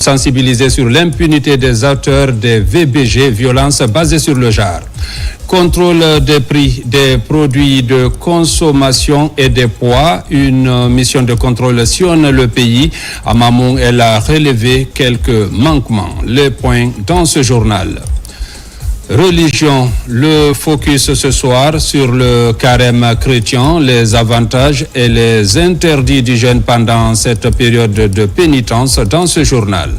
Sensibiliser sur l'impunité des auteurs des VBG, violences basées sur le genre. Contrôle des prix des produits de consommation et des poids. Une mission de contrôle sillonne le pays. À Mamoun, elle a relevé quelques manquements. Les points dans ce journal. Religion, le focus ce soir sur le carême chrétien, les avantages et les interdits du jeûne pendant cette période de pénitence dans ce journal.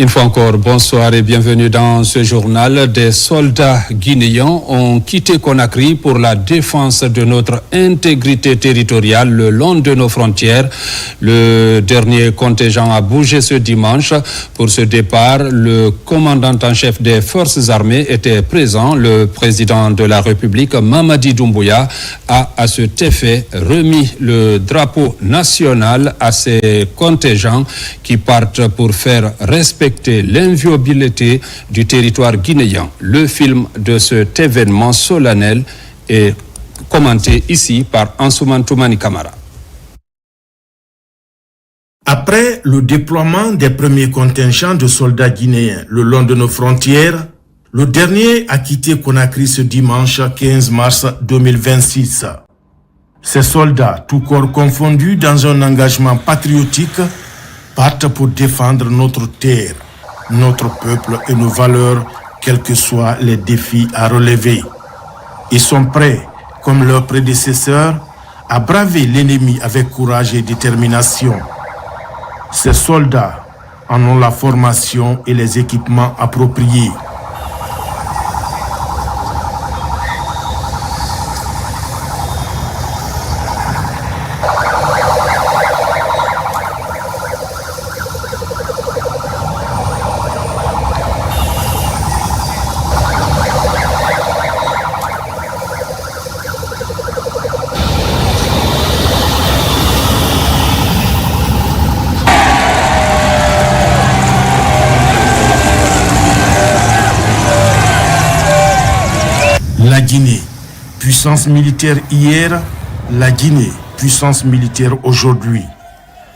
Une fois encore, bonsoir et bienvenue dans ce journal. Des soldats guinéens ont quitté Conakry pour la défense de notre intégrité territoriale le long de nos frontières. Le dernier contingent a bougé ce dimanche. Pour ce départ, le commandant en chef des forces armées était présent. Le président de la République, Mamadi Doumbouya, a à cet effet remis le drapeau national à ces contingents qui partent pour faire respecter l'inviolabilité du territoire guinéen. Le film de cet événement solennel est commenté ici par Ansouman Toumani Kamara. Après le déploiement des premiers contingents de soldats guinéens le long de nos frontières, le dernier a quitté Conakry ce dimanche 15 mars 2026. Ces soldats, tout corps confondus dans un engagement patriotique, partent pour défendre notre terre, notre peuple et nos valeurs, quels que soient les défis à relever. Ils sont prêts, comme leurs prédécesseurs, à braver l'ennemi avec courage et détermination. Ces soldats en ont la formation et les équipements appropriés. La Guinée, puissance militaire hier, la Guinée, puissance militaire aujourd'hui.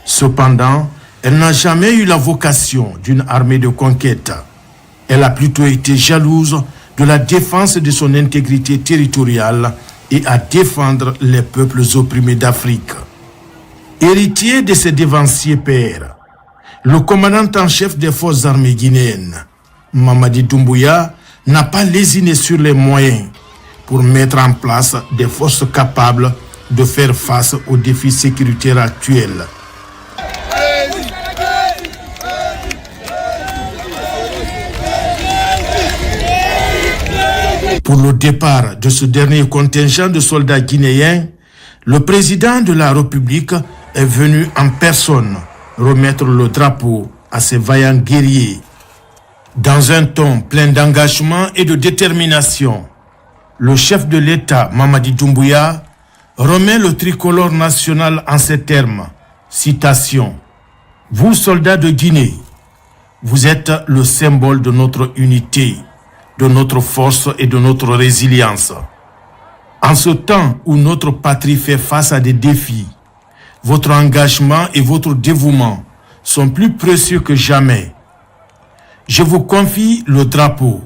Cependant, elle n'a jamais eu la vocation d'une armée de conquête. Elle a plutôt été jalouse de la défense de son intégrité territoriale et à défendre les peuples opprimés d'Afrique. Héritier de ses dévanciers pères, le commandant en chef des forces armées guinéennes, Mamadi Doumbouya, n'a pas lésiné sur les moyens pour mettre en place des forces capables de faire face aux défis sécuritaires actuels. Pour le départ de ce dernier contingent de soldats guinéens, le président de la République est venu en personne remettre le drapeau à ces vaillants guerriers. Dans un ton plein d'engagement et de détermination, le chef de l'État, Mamadi Doumbouya, remet le tricolore national en ces termes. Citation. « Vous, soldats de Guinée, vous êtes le symbole de notre unité, de notre force et de notre résilience. En ce temps où notre patrie fait face à des défis, votre engagement et votre dévouement sont plus précieux que jamais. Je vous confie le drapeau,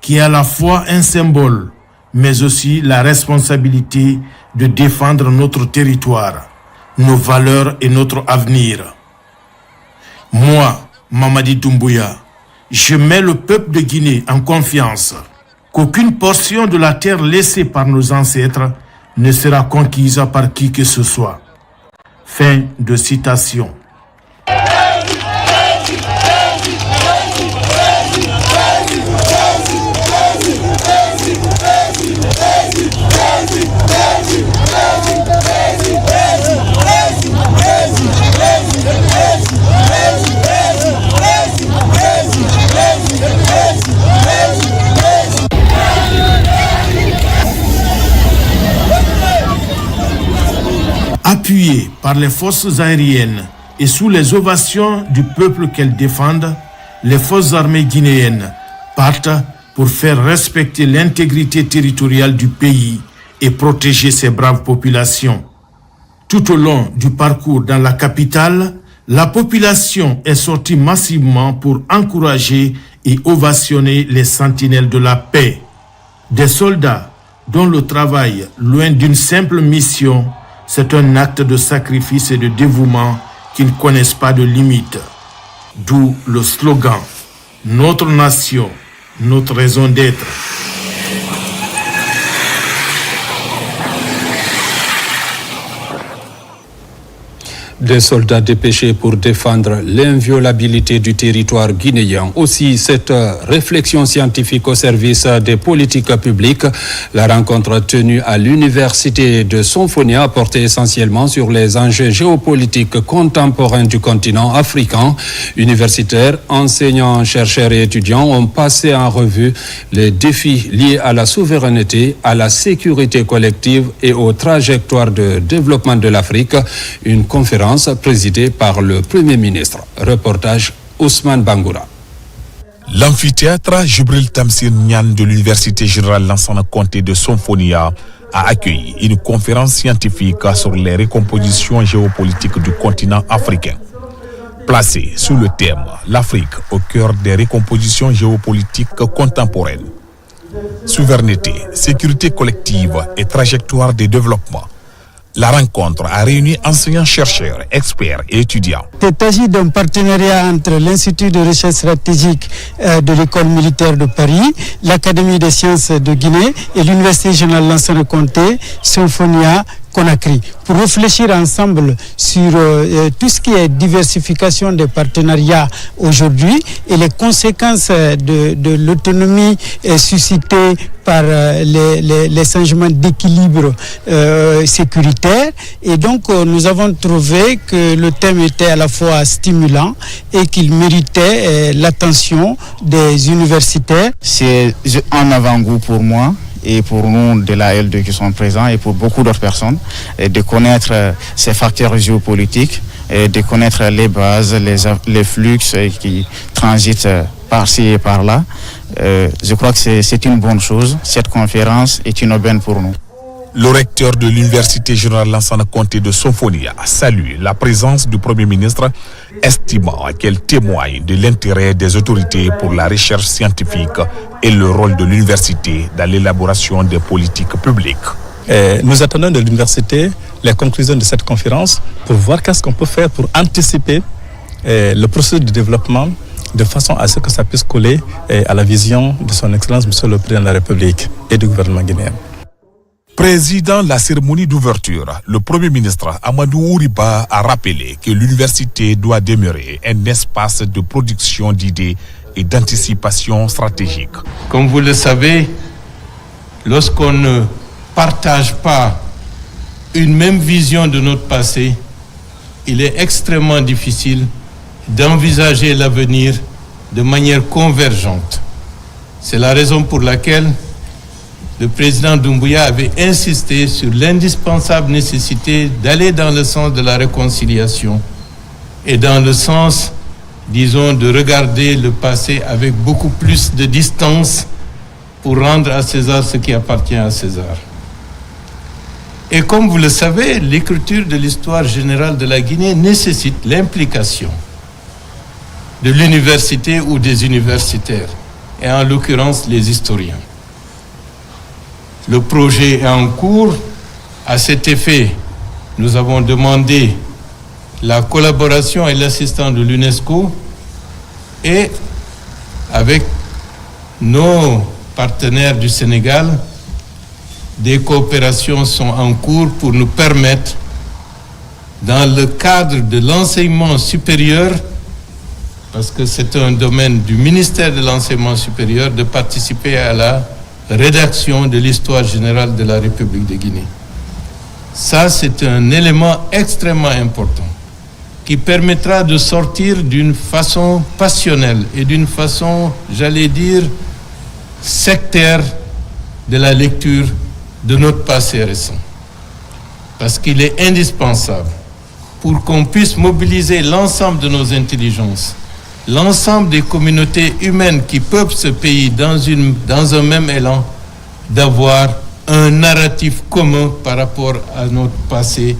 qui est à la fois un symbole, mais aussi la responsabilité de défendre notre territoire, nos valeurs et notre avenir. Moi, Mamadi Doumbouya, je mets le peuple de Guinée en confiance qu'aucune portion de la terre laissée par nos ancêtres ne sera conquise par qui que ce soit. » Fin de citation. Appuyées par les forces aériennes et sous les ovations du peuple qu'elles défendent, les forces armées guinéennes partent pour faire respecter l'intégrité territoriale du pays et protéger ses braves populations. Tout au long du parcours dans la capitale, la population est sortie massivement pour encourager et ovationner les sentinelles de la paix. Des soldats dont le travail, loin d'une simple mission, c'est un acte de sacrifice et de dévouement qui ne connaissent pas de limites. D'où le slogan « Notre nation, notre raison d'être ». Des soldats dépêchés pour défendre l'inviolabilité du territoire guinéen. Aussi, cette réflexion scientifique au service des politiques publiques. La rencontre tenue à l'université de Sonfonia portait essentiellement sur les enjeux géopolitiques contemporains du continent africain. Universitaires, enseignants, chercheurs et étudiants ont passé en revue les défis liés à la souveraineté, à la sécurité collective et aux trajectoires de développement de l'Afrique. Une conférence présidée par le Premier ministre. Reportage Ousmane Bangoura. L'amphithéâtre Djibril Tamsir Niane de l'Université générale Lansana Conté de Sonfonia a accueilli une conférence scientifique sur les recompositions géopolitiques du continent africain. Placée sous le thème « L'Afrique au cœur des recompositions géopolitiques contemporaines ». Souveraineté, sécurité collective et trajectoire de développement. La rencontre a réuni enseignants, chercheurs, experts et étudiants. Il s'agit d'un partenariat entre l'Institut de recherche stratégique de l'École militaire de Paris, l'Académie des sciences de Guinée et l'Université générale Lansana Conté, Sonfonia, Conakry, pour réfléchir ensemble sur tout ce qui est diversification des partenariats aujourd'hui et les conséquences de l'autonomie suscitée par les changements d'équilibre sécuritaire. Et donc nous avons trouvé que le thème était à la fois stimulant et qu'il méritait l'attention des universitaires. C'est un avant-goût pour moi et pour nous de la L2 qui sont présents et pour beaucoup d'autres personnes, de connaître ces facteurs géopolitiques, et de connaître les bases, les flux qui transitent par-ci et par-là. Je crois que c'est une bonne chose. Cette conférence est une aubaine pour nous. Le recteur de l'Université générale Lansana Conté de Sonfonia salue la présence du Premier ministre, estimant qu'elle témoigne de l'intérêt des autorités pour la recherche scientifique et le rôle de l'université dans l'élaboration des politiques publiques. Nous attendons de l'université les conclusions de cette conférence pour voir qu'est-ce qu'on peut faire pour anticiper le processus de développement de façon à ce que ça puisse coller à la vision de son Excellence Monsieur le Président de la République et du gouvernement guinéen. Président de la cérémonie d'ouverture, le Premier ministre Amadou Ouriba a rappelé que l'université doit demeurer un espace de production d'idées et d'anticipation stratégique. Comme vous le savez, lorsqu'on ne partage pas une même vision de notre passé, il est extrêmement difficile d'envisager l'avenir de manière convergente. C'est la raison pour laquelle le président Doumbouya avait insisté sur l'indispensable nécessité d'aller dans le sens de la réconciliation et dans le sens, disons, de regarder le passé avec beaucoup plus de distance pour rendre à César ce qui appartient à César. Et comme vous le savez, l'écriture de l'histoire générale de la Guinée nécessite l'implication de l'université ou des universitaires, et en l'occurrence les historiens. Le projet est en cours. À cet effet, nous avons demandé la collaboration et l'assistance de l'UNESCO et avec nos partenaires du Sénégal, des coopérations sont en cours pour nous permettre, dans le cadre de l'enseignement supérieur, parce que c'est un domaine du ministère de l'Enseignement supérieur, de participer à la rédaction de l'histoire générale de la République de Guinée. Ça, c'est un élément extrêmement important qui permettra de sortir d'une façon passionnelle et d'une façon, j'allais dire, sectaire de la lecture de notre passé récent. Parce qu'il est indispensable pour qu'on puisse mobiliser l'ensemble de nos intelligences, l'ensemble des communautés humaines qui peuplent ce pays dans un même élan, d'avoir un narratif commun par rapport à notre passé,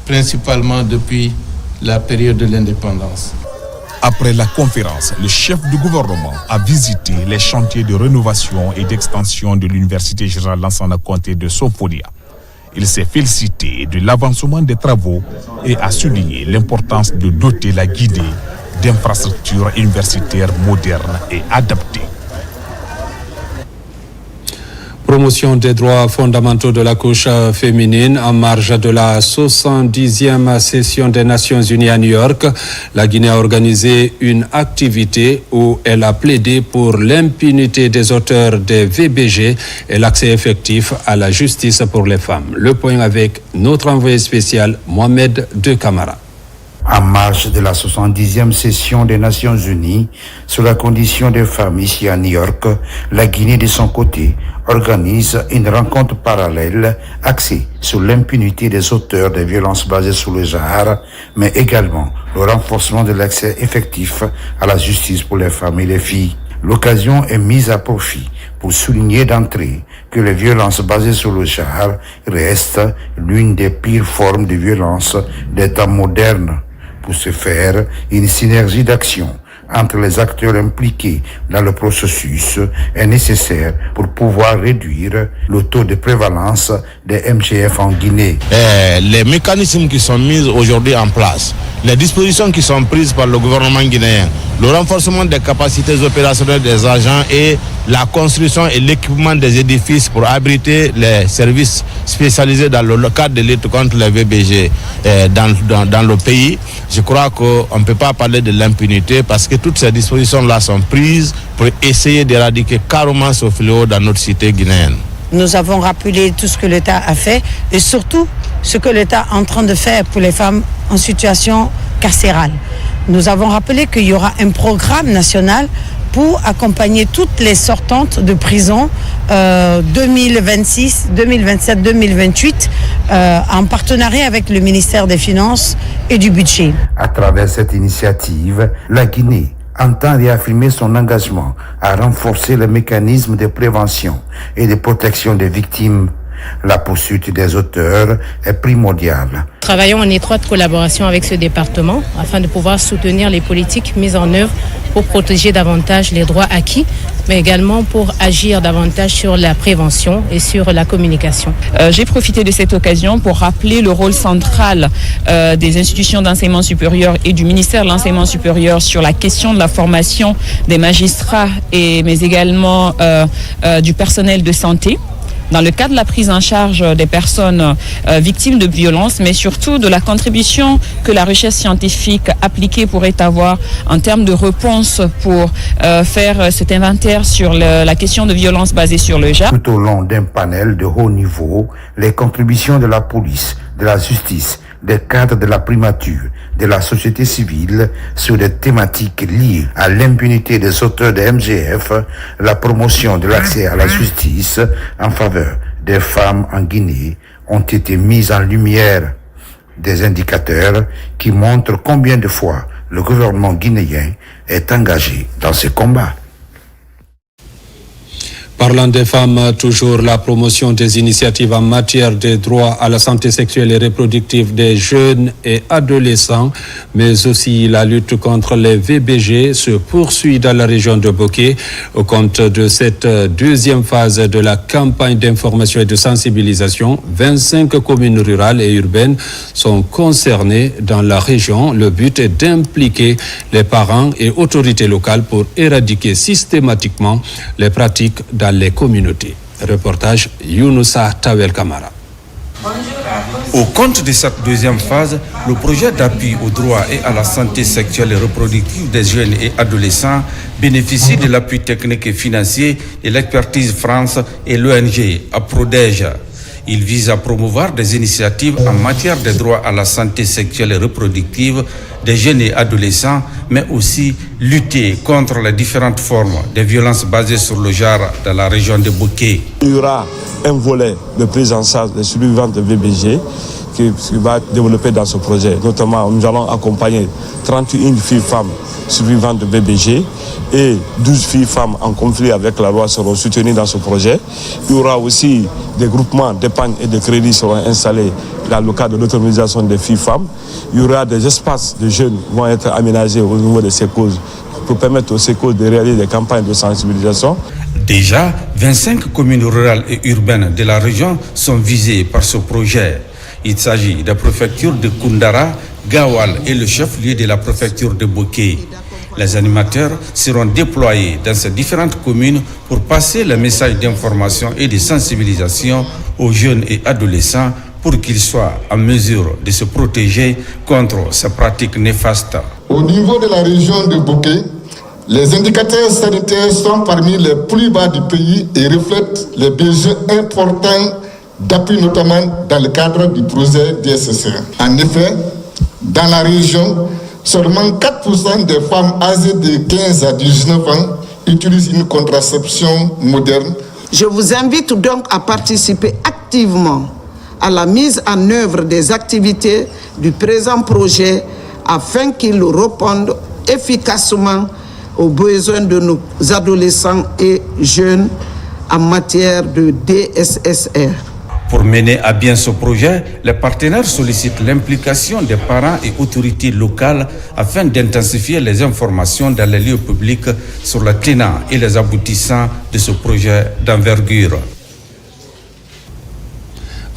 principalement depuis la période de l'indépendance. Après la conférence, le chef du gouvernement a visité les chantiers de rénovation et d'extension de l'Université générale Lansana Conté de Somfonia. Il s'est félicité de l'avancement des travaux et a souligné l'importance de doter la Guinée d'infrastructures universitaires modernes et adaptées. Promotion des droits fondamentaux de la couche féminine en marge de la 70e session des Nations Unies à New York. La Guinée a organisé une activité où elle a plaidé pour l'impunité des auteurs des VBG et l'accès effectif à la justice pour les femmes. Le point avec notre envoyé spécial Mohamed De Camara. En marge de la 70e session des Nations Unies sur la condition des femmes ici à New York, la Guinée de son côté organise une rencontre parallèle axée sur l'impunité des auteurs des violences basées sur le genre, mais également le renforcement de l'accès effectif à la justice pour les femmes et les filles. L'occasion est mise à profit pour souligner d'entrée que les violences basées sur le genre restent l'une des pires formes de violence des temps modernes. Pour ce faire, une synergie d'action entre les acteurs impliqués dans le processus est nécessaire pour pouvoir réduire le taux de prévalence des MGF en Guinée. Les mécanismes qui sont mis aujourd'hui en place, les dispositions qui sont prises par le gouvernement guinéen, le renforcement des capacités opérationnelles des agents et la construction et l'équipement des édifices pour abriter les services spécialisés dans le cadre de lutte contre les VBG dans le pays. Je crois qu'on ne peut pas parler de l'impunité parce que toutes ces dispositions-là sont prises pour essayer d'éradiquer carrément ce fléau dans notre cité guinéenne. Nous avons rappelé tout ce que l'État a fait et surtout ce que l'État est en train de faire pour les femmes en situation carcérale. Nous avons rappelé qu'il y aura un programme national pour accompagner toutes les sortantes de prison 2026, 2027, 2028 en partenariat avec le ministère des Finances et du Budget. À travers cette initiative, la Guinée entend réaffirmer son engagement à renforcer les mécanismes de prévention et de protection des victimes. La poursuite des auteurs est primordiale. Travaillons en étroite collaboration avec ce département afin de pouvoir soutenir les politiques mises en œuvre pour protéger davantage les droits acquis, mais également pour agir davantage sur la prévention et sur la communication. J'ai profité de cette occasion pour rappeler le rôle central des institutions d'enseignement supérieur et du ministère de l'enseignement supérieur sur la question de la formation des magistrats mais également du personnel de santé, dans le cadre de la prise en charge des personnes victimes de violences, mais surtout de la contribution que la recherche scientifique appliquée pourrait avoir en termes de réponse pour faire cet inventaire sur la question de violence basée sur le genre. Tout au long d'un panel de haut niveau, les contributions de la police, de la justice, des cadres de la primature, de la société civile sur des thématiques liées à l'impunité des auteurs de MGF, la promotion de l'accès à la justice en faveur des femmes en Guinée ont été mises en lumière. Des indicateurs qui montrent combien de fois le gouvernement guinéen est engagé dans ce combat. Parlant des femmes, toujours la promotion des initiatives en matière de droits à la santé sexuelle et reproductive des jeunes et adolescents, mais aussi la lutte contre les VBG se poursuit dans la région de Boké. Au compte de cette deuxième phase de la campagne d'information et de sensibilisation, 25 communes rurales et urbaines sont concernées dans la région. Le but est d'impliquer les parents et autorités locales pour éradiquer systématiquement les pratiques dans les communautés. Reportage Younoussa Tawel Kamara. Au compte de cette deuxième phase, le projet d'appui au droit et à la santé sexuelle et reproductive des jeunes et adolescents bénéficie de l'appui technique et financier de l'expertise France et l'ONG APRODEJ. Il vise à promouvoir des initiatives en matière de droit à la santé sexuelle et reproductive des jeunes et adolescents, mais aussi lutter contre les différentes formes de violences basées sur le genre dans la région de Boké. Il y aura un volet de prise en charge des survivantes de VBG qui va être développée dans ce projet. Notamment, nous allons accompagner 31 filles-femmes survivantes de BBG et 12 filles-femmes en conflit avec la loi seront soutenues dans ce projet. Il y aura aussi des groupements d'épargne et de crédit seront installés dans le cadre de l'autonomisation des filles-femmes. Il y aura des espaces de jeunes qui vont être aménagés au niveau de ces causes pour permettre aux ces causes de réaliser des campagnes de sensibilisation. Déjà, 25 communes rurales et urbaines de la région sont visées par ce projet. Il s'agit de la préfecture de Koundara, Gawal et le chef-lieu de la préfecture de Boké. Les animateurs seront déployés dans ces différentes communes pour passer le message d'information et de sensibilisation aux jeunes et adolescents pour qu'ils soient en mesure de se protéger contre ces pratiques néfastes. Au niveau de la région de Boké, les indicateurs sanitaires sont parmi les plus bas du pays et reflètent les besoins importants d'appui, notamment dans le cadre du projet DSSR. En effet, dans la région, seulement 4% des femmes âgées de 15 à 19 ans utilisent une contraception moderne. Je vous invite donc à participer activement à la mise en œuvre des activités du présent projet afin qu'il réponde efficacement aux besoins de nos adolescents et jeunes en matière de DSSR. Pour mener à bien ce projet, les partenaires sollicitent l'implication des parents et autorités locales afin d'intensifier les informations dans les lieux publics sur les tenants et les aboutissants de ce projet d'envergure.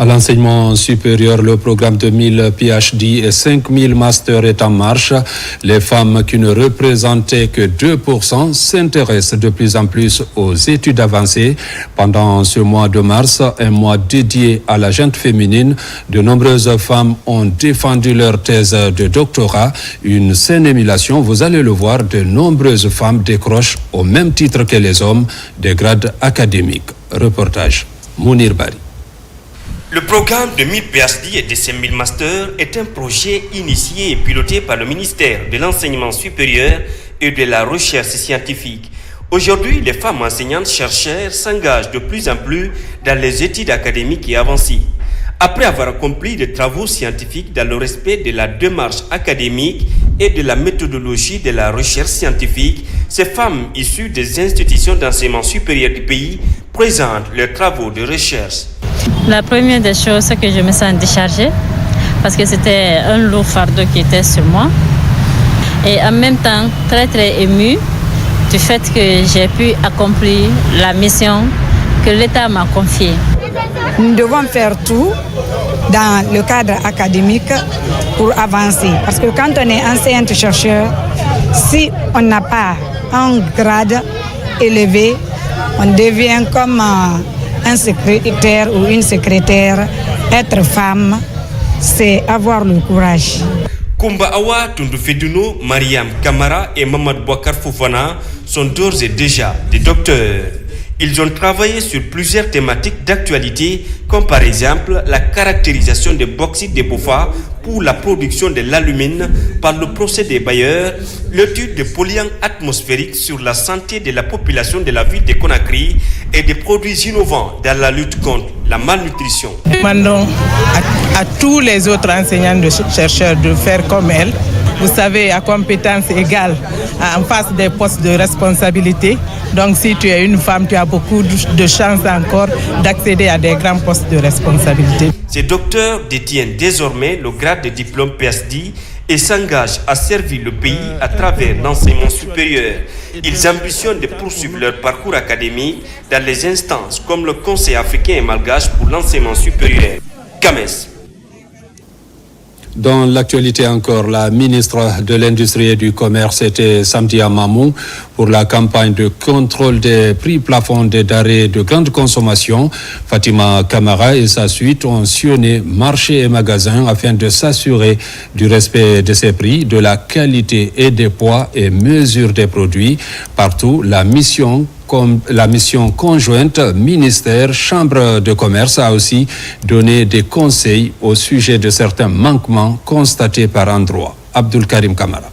À l'enseignement supérieur, le programme de 1000 PhD et 5000 masters est en marche. Les femmes qui ne représentaient que 2% s'intéressent de plus en plus aux études avancées. Pendant ce mois de mars, un mois dédié à la gente féminine, de nombreuses femmes ont défendu leur thèse de doctorat. Une saine émulation, vous allez le voir, de nombreuses femmes décrochent au même titre que les hommes des grades académiques. Reportage Mounir Bari. Le programme de 1000 PhD et de 5000 masters est un projet initié et piloté par le ministère de l'Enseignement supérieur et de la Recherche scientifique. Aujourd'hui, les femmes enseignantes-chercheurs s'engagent de plus en plus dans les études académiques et avancées. Après avoir accompli des travaux scientifiques dans le respect de la démarche académique et de la méthodologie de la recherche scientifique, ces femmes issues des institutions d'enseignement supérieur du pays présentent leurs travaux de recherche. La première des choses, c'est que je me sens déchargée parce que c'était un lourd fardeau qui était sur moi. Et en même temps, très très émue du fait que j'ai pu accomplir la mission que l'État m'a confiée. Nous devons faire tout dans le cadre académique pour avancer. Parce que quand on est enseignante-chercheur, si on n'a pas un grade élevé, on devient comme un secrétaire ou une secrétaire. Être femme, c'est avoir le courage. Kumba Awa Tundufeduno, Mariam Kamara et Mamad Bouakar Fofana sont d'ores et déjà des docteurs. Ils ont travaillé sur plusieurs thématiques d'actualité, comme par exemple la caractérisation des bauxite de Bofa pour la production de l'alumine par le procédé Bayer, l'étude de polluants atmosphériques sur la santé de la population de la ville de Conakry et des produits innovants dans la lutte contre la malnutrition. Demandons à tous les autres enseignants de chercheurs de faire comme elle. Vous savez, à compétence égale en face des postes de responsabilité. Donc si tu es une femme, tu as beaucoup de chances encore d'accéder à des grands postes de responsabilité. Ces docteurs détiennent désormais le grade de diplôme PhD et s'engagent à servir le pays à travers l'enseignement supérieur. Ils ambitionnent de poursuivre leur parcours académique dans les instances comme le Conseil africain et malgache pour l'enseignement supérieur. Kames. Dans l'actualité encore, la ministre de l'Industrie et du Commerce était samedi à Mamou pour la campagne de contrôle des prix plafonds des denrées de grande consommation. Fatima Kamara et sa suite ont sillonné marchés et magasins afin de s'assurer du respect de ces prix, de la qualité et des poids et mesures des produits. Partout, la mission conjointe ministère-chambre de commerce a aussi donné des conseils au sujet de certains manquements constatés par endroits. Abdul Karim Kamara.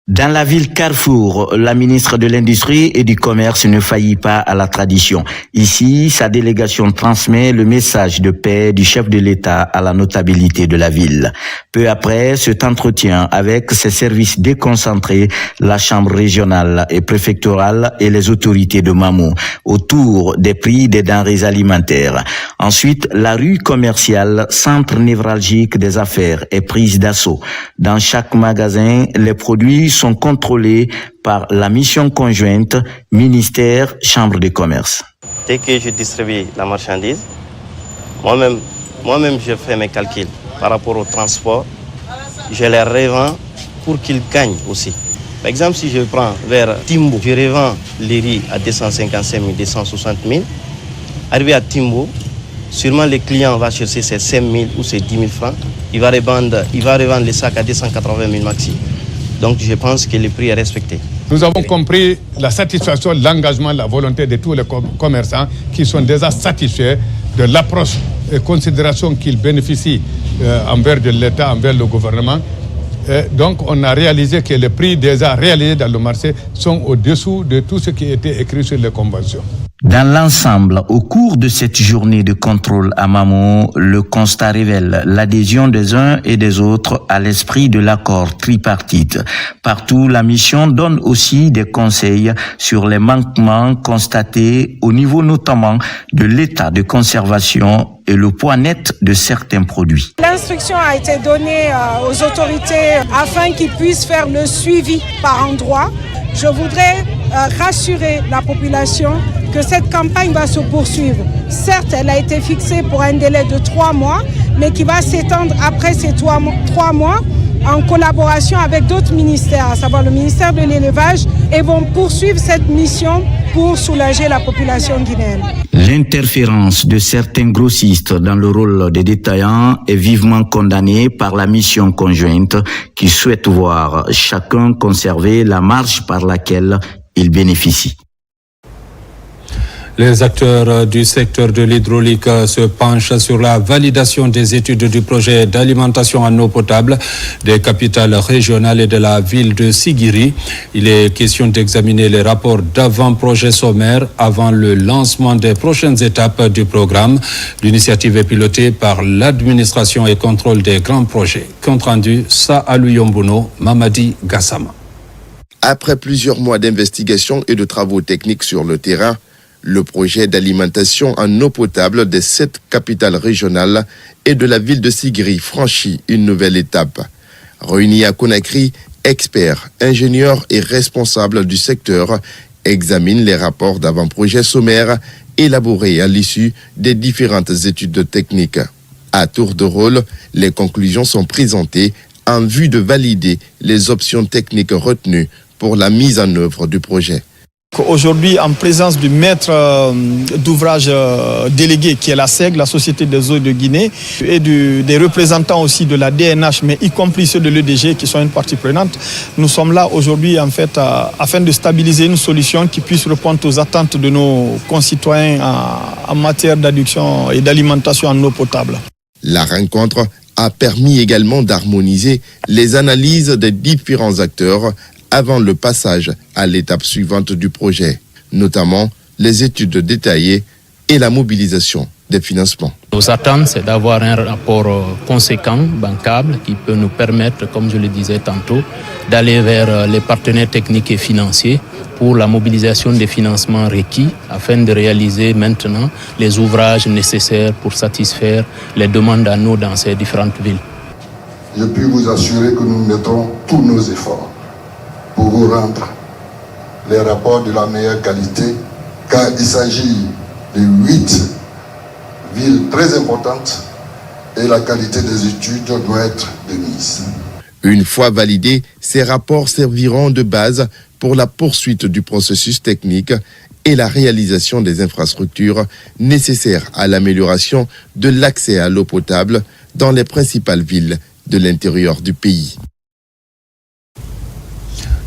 Dans la ville Carrefour, la ministre de l'Industrie et du Commerce ne faillit pas à la tradition. Ici, sa délégation transmet le message de paix du chef de l'État à la notabilité de la ville. Peu après cet entretien avec ses services déconcentrés, la chambre régionale et préfectorale et les autorités de Mamou, autour des prix des denrées alimentaires. Ensuite, la rue commerciale, centre névralgique des affaires, est prise d'assaut. Dans chaque magasin, les produits sont contrôlés par la mission conjointe ministère-chambre de commerce. Dès que je distribue la marchandise, moi-même je fais mes calculs par rapport au transport. Je les revends pour qu'ils gagnent aussi. Par exemple, si je prends vers Timbo, je revends les riz à 255 000, 260 000. Arrivé à Timbo, sûrement le client va chercher ses 5 000 ou ses 10 000 francs. Il va revendre les sacs à 280 000 maxi. Donc je pense que le prix est respecté. Nous avons compris la satisfaction, l'engagement, la volonté de tous les commerçants qui sont déjà satisfaits de l'approche et considération qu'ils bénéficient envers de l'État, envers le gouvernement. Donc on a réalisé que les prix déjà réalisés dans le marché sont au-dessous de tout ce qui était écrit sur les conventions. Dans l'ensemble, au cours de cette journée de contrôle à Mamou, le constat révèle l'adhésion des uns et des autres à l'esprit de l'accord tripartite. Partout, la mission donne aussi des conseils sur les manquements constatés au niveau notamment de l'état de conservation et le poids net de certains produits. L'instruction a été donnée aux autorités afin qu'ils puissent faire le suivi par endroit. Je voudrais rassurer la population que cette campagne va se poursuivre. Certes, elle a été fixée pour un délai de 3 mois, mais qui va s'étendre après ces 3 mois en collaboration avec d'autres ministères, à savoir le ministère de l'élevage, et vont poursuivre cette mission pour soulager la population guinéenne. L'interférence de certains grossistes dans le rôle des détaillants est vivement condamnée par la mission conjointe qui souhaite voir chacun conserver la marge par laquelle il bénéficie. Les acteurs du secteur de l'hydraulique se penchent sur la validation des études du projet d'alimentation en eau potable des capitales régionales et de la ville de Sigiri. Il est question d'examiner les rapports d'avant-projet sommaire avant le lancement des prochaines étapes du programme. L'initiative est pilotée par l'administration et contrôle des grands projets. Compte rendu, Sa'alou Yombuno, Mamadi Gassama. Après plusieurs mois d'investigation et de travaux techniques sur le terrain, le projet d'alimentation en eau potable des 7 capitales régionales et de la ville de Sigiri franchit une nouvelle étape. Réunis à Conakry, experts, ingénieurs et responsables du secteur examinent les rapports d'avant-projet sommaire élaborés à l'issue des différentes études techniques. À tour de rôle, les conclusions sont présentées en vue de valider les options techniques retenues pour la mise en œuvre du projet. Aujourd'hui, en présence du maître d'ouvrage délégué qui est la SEG, la Société des eaux de Guinée, et des représentants aussi de la DNH, mais y compris ceux de l'EDG qui sont une partie prenante, nous sommes là aujourd'hui en fait afin de stabiliser une solution qui puisse répondre aux attentes de nos concitoyens en matière d'adduction et d'alimentation en eau potable. La rencontre a permis également d'harmoniser les analyses des différents acteurs avant le passage à l'étape suivante du projet, notamment les études détaillées et la mobilisation des financements. Nos attentes, c'est d'avoir un rapport conséquent, bancable, qui peut nous permettre, comme je le disais tantôt, d'aller vers les partenaires techniques et financiers pour la mobilisation des financements requis afin de réaliser maintenant les ouvrages nécessaires pour satisfaire les demandes en eau dans ces différentes villes. Je puis vous assurer que nous mettrons tous nos efforts pour vous rendre les rapports de la meilleure qualité, car il s'agit de 8 villes très importantes et la qualité des études doit être de mise. Une fois validés, ces rapports serviront de base pour la poursuite du processus technique et la réalisation des infrastructures nécessaires à l'amélioration de l'accès à l'eau potable dans les principales villes de l'intérieur du pays.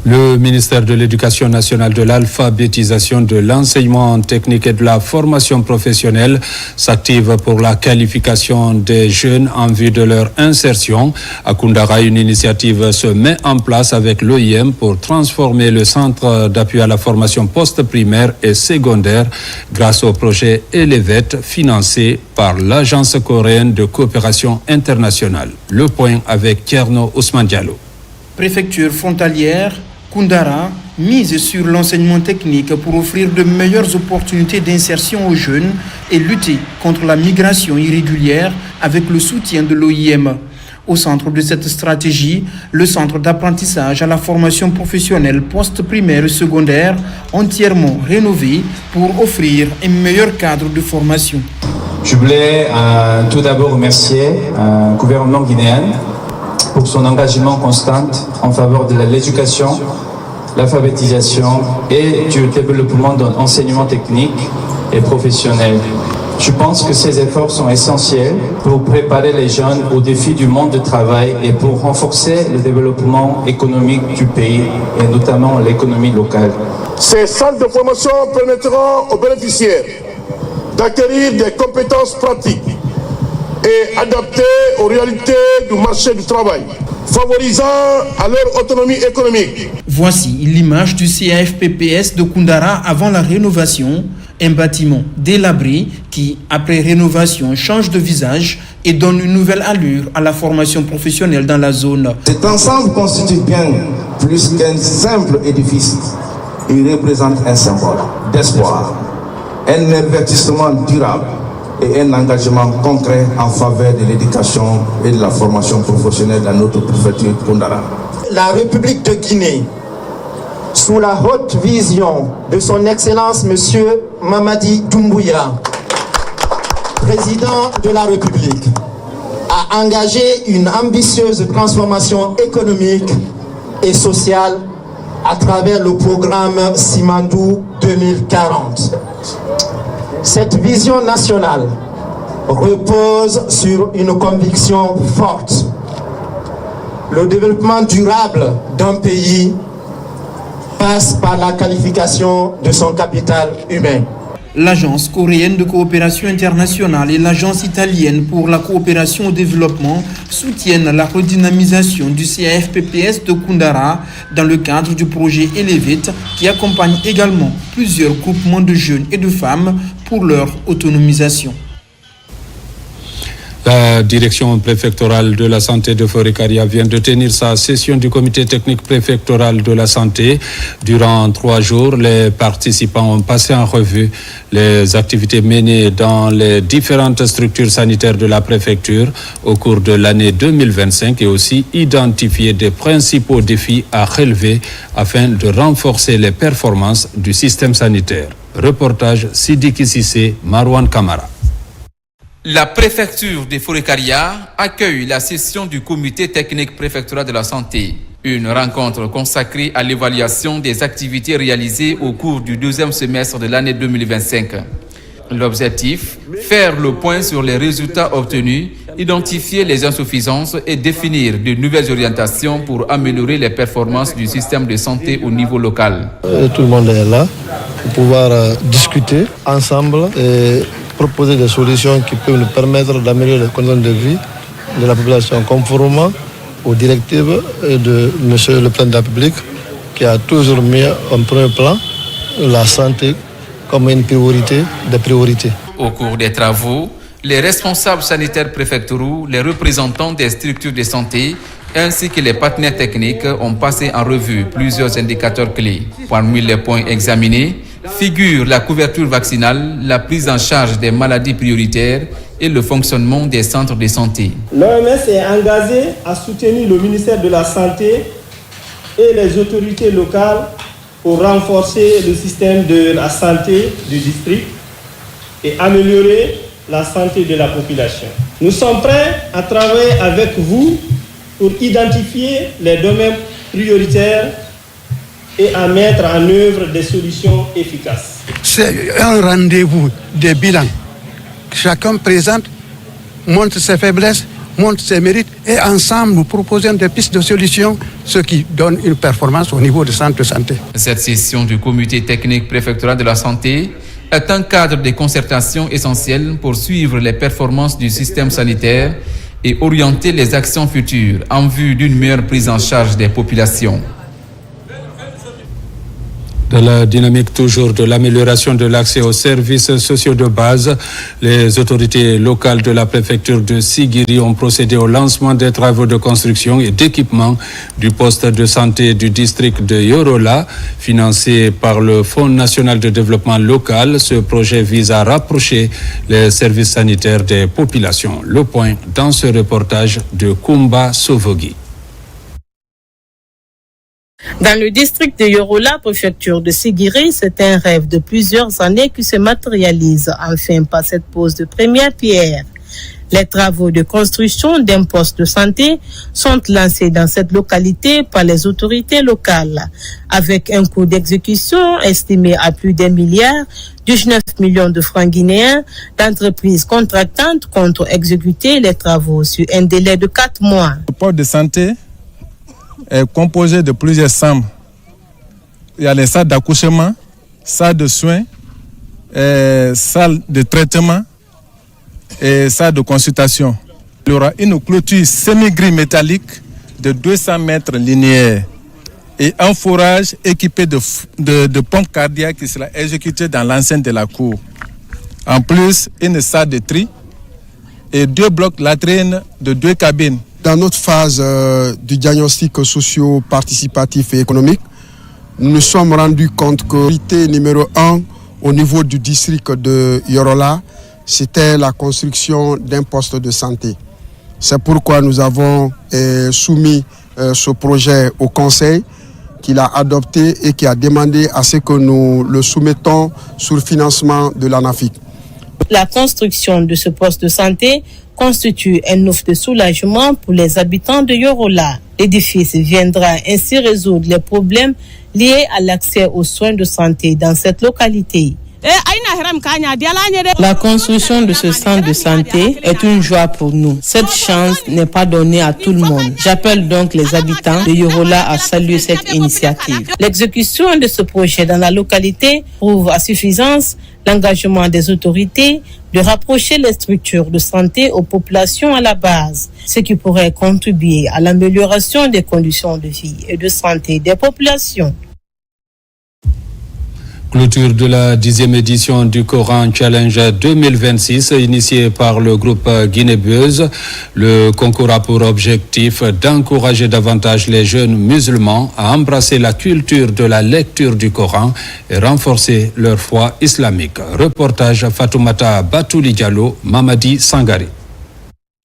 Le ministère de l'Éducation nationale, de l'alphabétisation, de l'enseignement technique et de la formation professionnelle s'active pour la qualification des jeunes en vue de leur insertion. À Koundara, une initiative se met en place avec l'OIM pour transformer le centre d'appui à la formation post-primaire et secondaire grâce au projet Elevet financé par l'Agence coréenne de coopération internationale. Le point avec Tierno Ousmane Diallo. Préfecture frontalière, Koundara mise sur l'enseignement technique pour offrir de meilleures opportunités d'insertion aux jeunes et lutter contre la migration irrégulière avec le soutien de l'OIM. Au centre de cette stratégie, le centre d'apprentissage à la formation professionnelle post-primaire et secondaire entièrement rénové pour offrir un meilleur cadre de formation. Je voulais tout d'abord remercier le gouvernement guinéen pour son engagement constant en faveur de l'éducation, l'alphabétisation et du développement d'un enseignement technique et professionnel. Je pense que ces efforts sont essentiels pour préparer les jeunes aux défis du monde du travail et pour renforcer le développement économique du pays et notamment l'économie locale. Ces centres de formation permettront aux bénéficiaires d'acquérir des compétences pratiques et adaptées aux réalités du marché du travail, favorisant à leur autonomie économique. Voici l'image du CAFPPS de Koundara avant la rénovation, un bâtiment délabré qui, après rénovation, change de visage et donne une nouvelle allure à la formation professionnelle dans la zone. Cet ensemble constitue bien plus qu'un simple édifice. Il représente un symbole d'espoir, un investissement durable et un engagement concret en faveur de l'éducation et de la formation professionnelle dans notre préfecture Koundara. La République de Guinée, sous la haute vision de son Excellence Monsieur Mamadi Doumbouya, président de la République, a engagé une ambitieuse transformation économique et sociale à travers le programme Simandou 2040. Cette vision nationale repose sur une conviction forte. Le développement durable d'un pays passe par la qualification de son capital humain. L'Agence coréenne de coopération internationale et l'Agence italienne pour la coopération au développement soutiennent la redynamisation du CAFPPS de Koundara dans le cadre du projet Elevet qui accompagne également plusieurs groupements de jeunes et de femmes pour leur autonomisation. La direction préfectorale de la santé de Forêt-Caria vient de tenir sa session du comité technique préfectoral de la santé. Durant 3 jours, les participants ont passé en revue les activités menées dans les différentes structures sanitaires de la préfecture au cours de l'année 2025 et aussi identifié des principaux défis à relever afin de renforcer les performances du système sanitaire. Reportage Sidiki Sissé, Marwan Kamara. La préfecture de Forêt-Caria accueille la session du comité technique préfectoral de la santé. Une rencontre consacrée à l'évaluation des activités réalisées au cours du 2e semestre de l'année 2025. L'objectif, faire le point sur les résultats obtenus, identifier les insuffisances et définir de nouvelles orientations pour améliorer les performances du système de santé au niveau local. Tout le monde est là pour pouvoir discuter ensemble et proposer des solutions qui peuvent nous permettre d'améliorer les conditions de vie de la population conformément aux directives de M. le Président de la République qui a toujours mis en premier plan la santé comme une priorité des priorités. Au cours des travaux, les responsables sanitaires préfectoraux, les représentants des structures de santé ainsi que les partenaires techniques ont passé en revue plusieurs indicateurs clés. Parmi les points examinés figurent la couverture vaccinale, la prise en charge des maladies prioritaires et le fonctionnement des centres de santé. L'OMS est engagée à soutenir le ministère de la Santé et les autorités locales pour renforcer le système de la santé du district et améliorer la santé de la population. Nous sommes prêts à travailler avec vous pour identifier les domaines prioritaires et à mettre en œuvre des solutions efficaces. C'est un rendez-vous de bilan. Chacun présente, montre ses faiblesses, montre ses mérites et ensemble nous proposons des pistes de solutions, ce qui donne une performance au niveau du centre de santé. Cette session du comité technique préfectoral de la santé est un cadre de concertation essentiel pour suivre les performances du système sanitaire et orienter les actions futures en vue d'une meilleure prise en charge des populations. Dans la dynamique toujours de l'amélioration de l'accès aux services sociaux de base, les autorités locales de la préfecture de Sigiri ont procédé au lancement des travaux de construction et d'équipement du poste de santé du district de Yorola, financé par le Fonds national de développement local. Ce projet vise à rapprocher les services sanitaires des populations. Le point dans ce reportage de Kumba Sovogi. Dans le district de Yorola, préfecture de Sigiri, c'est un rêve de plusieurs années qui se matérialise enfin par cette pose de première pierre. Les travaux de construction d'un poste de santé sont lancés dans cette localité par les autorités locales, avec un coût d'exécution estimé à plus d'1 milliard, 19 millions de francs guinéens. D'entreprises contractantes comptent exécuter les travaux sur un délai de 4 mois. Le poste de santé est composé de plusieurs chambres. Il y a les salles d'accouchement, salles de soins, salles de traitement et salles de consultation. Il y aura une clôture semi-gris métallique de 200 mètres linéaires et un forage équipé de pompes cardiaques qui sera exécuté dans l'enceinte de la cour. En plus, une salle de tri et 2 blocs latrines de 2 cabines. Dans notre phase du diagnostic socio-participatif et économique, nous nous sommes rendus compte que la priorité numéro 1 au niveau du district de Yorola, c'était la construction d'un poste de santé. C'est pourquoi nous avons soumis ce projet au Conseil, qui l'a adopté et qui a demandé à ce que nous le soumettons sur le financement de l'ANAFIC. La construction de ce poste de santé constitue un offre de soulagement pour les habitants de Yorola. L'édifice viendra ainsi résoudre les problèmes liés à l'accès aux soins de santé dans cette localité. La construction de ce centre de santé est une joie pour nous. Cette chance n'est pas donnée à tout le monde. J'appelle donc les habitants de Yorola à saluer cette initiative. L'exécution de ce projet dans la localité prouve à suffisance l'engagement des autorités de rapprocher les structures de santé aux populations à la base, ce qui pourrait contribuer à l'amélioration des conditions de vie et de santé des populations. Clôture de la 10e édition du Coran Challenge 2026 initiée par le groupe Guinée-Buzz. Le concours a pour objectif d'encourager davantage les jeunes musulmans à embrasser la culture de la lecture du Coran et renforcer leur foi islamique. Reportage Fatoumata Batouli Diallo, Mamadi Sangari.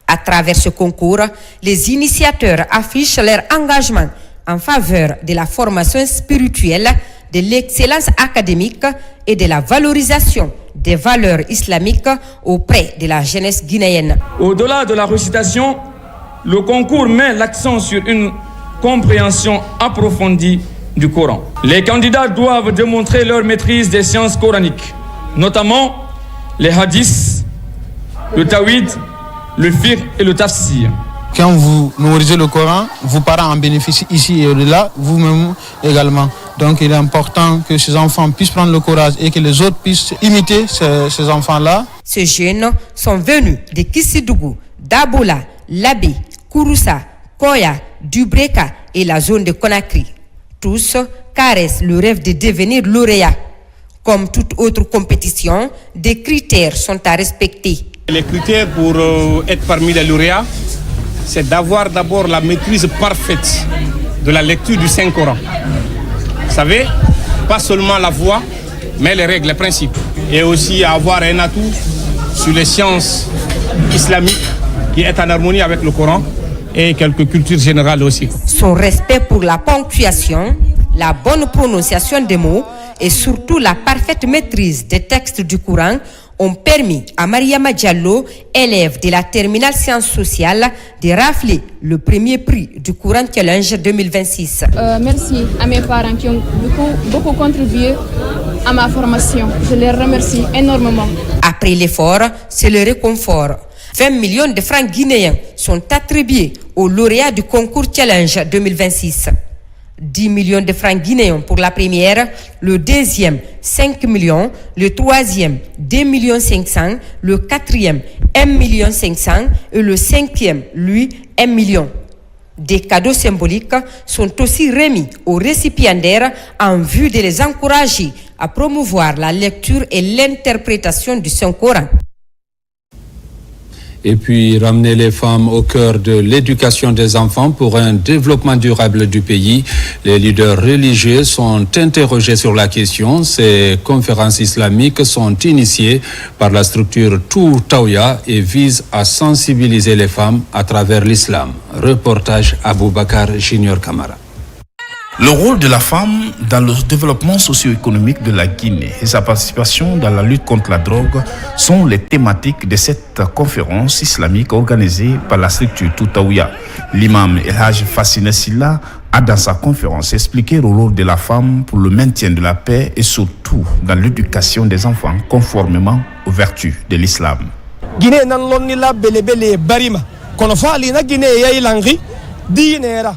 À travers ce concours, les initiateurs affichent leur engagement en faveur de la formation spirituelle, de l'excellence académique et de la valorisation des valeurs islamiques auprès de la jeunesse guinéenne. Au-delà de la récitation, le concours met l'accent sur une compréhension approfondie du Coran. Les candidats doivent démontrer leur maîtrise des sciences coraniques, notamment les hadiths, le tawhid, le fiqh et le tafsir. Quand vous mémorisez le Coran, vos parents en bénéficient ici et là, vous-même également. Donc il est important que ces enfants puissent prendre le courage et que les autres puissent imiter ces enfants-là. Ces jeunes sont venus de Kissidougou, d'Abola, Labé, Kouroussa, Koya, Dubreka et la zone de Conakry. Tous caressent le rêve de devenir lauréat. Comme toute autre compétition, des critères sont à respecter. Les critères pour être parmi les lauréats, c'est d'avoir d'abord la maîtrise parfaite de la lecture du Saint-Coran. Vous savez, pas seulement la voix, mais les règles, les principes. Et aussi avoir un atout sur les sciences islamiques qui est en harmonie avec le Coran et quelques cultures générales aussi. Son respect pour la ponctuation, la bonne prononciation des mots et surtout la parfaite maîtrise des textes du Coran ont permis à Mariama Diallo, élève de la terminale sciences sociales, de rafler le premier prix du Coran Challenge 2026. Merci à mes parents qui ont beaucoup contribué à ma formation. Je les remercie énormément. Après l'effort, c'est le réconfort. 20 millions de francs guinéens sont attribués aux lauréats du concours Challenge 2026. 10 millions de francs guinéens pour la première, le deuxième 5 millions, le troisième 2 500 000, le quatrième 1 500 000 et le cinquième, lui, 1 million. Des cadeaux symboliques sont aussi remis aux récipiendaires en vue de les encourager à promouvoir la lecture et l'interprétation du Saint-Coran. Et puis ramener les femmes au cœur de l'éducation des enfants pour un développement durable du pays. Les leaders religieux sont interrogés sur la question. Ces conférences islamiques sont initiées par la structure Tou Tawya et visent à sensibiliser les femmes à travers l'islam. Reportage Aboubakar Junior Kamara. Le rôle de la femme dans le développement socio-économique de la Guinée et sa participation dans la lutte contre la drogue sont les thématiques de cette conférence islamique organisée par la structure Toutaouya. L'imam El Haj Fassine Silla a dans sa conférence expliqué le rôle de la femme pour le maintien de la paix et surtout dans l'éducation des enfants conformément aux vertus de l'islam. Guinée nan lonnila belebele barima kono fali na Guinée yayi langri dinera.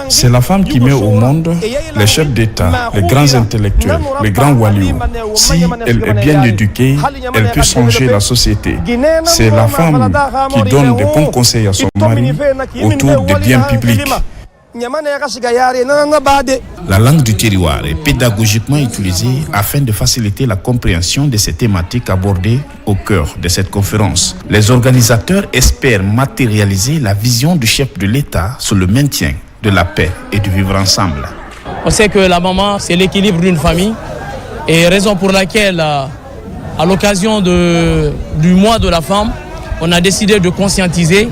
C'est la femme qui met au monde les chefs d'État, les grands intellectuels, les grands walious. Si elle est bien éduquée, elle peut changer la société. C'est la femme qui donne des bons conseils à son mari autour des biens publics. La langue du terroir est pédagogiquement utilisée afin de faciliter la compréhension de ces thématiques abordées au cœur de cette conférence. Les organisateurs espèrent matérialiser la vision du chef de l'État sur le maintien de la paix et du vivre ensemble. On sait que la maman, c'est l'équilibre d'une famille et raison pour laquelle, à l'occasion du mois de la femme, on a décidé de conscientiser